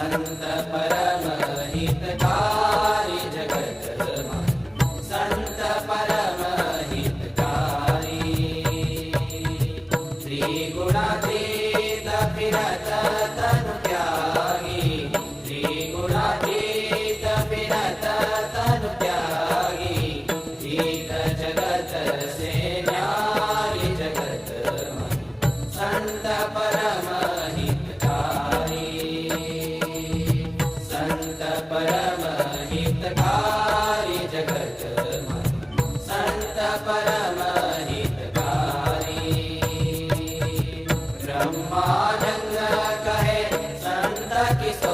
संत परम हितकारी जगत माही संत परम हितकारी श्री गुणातीत फिरत तनु त्यागी श्री गुणातीत फिरत तनु त्यागी हीत जगत से न्यारी जगत माही संत परम हितकारी संत परम हितकारी जगत माही संत परम हितकारी ब्रह्मा जंग कहे संत किसो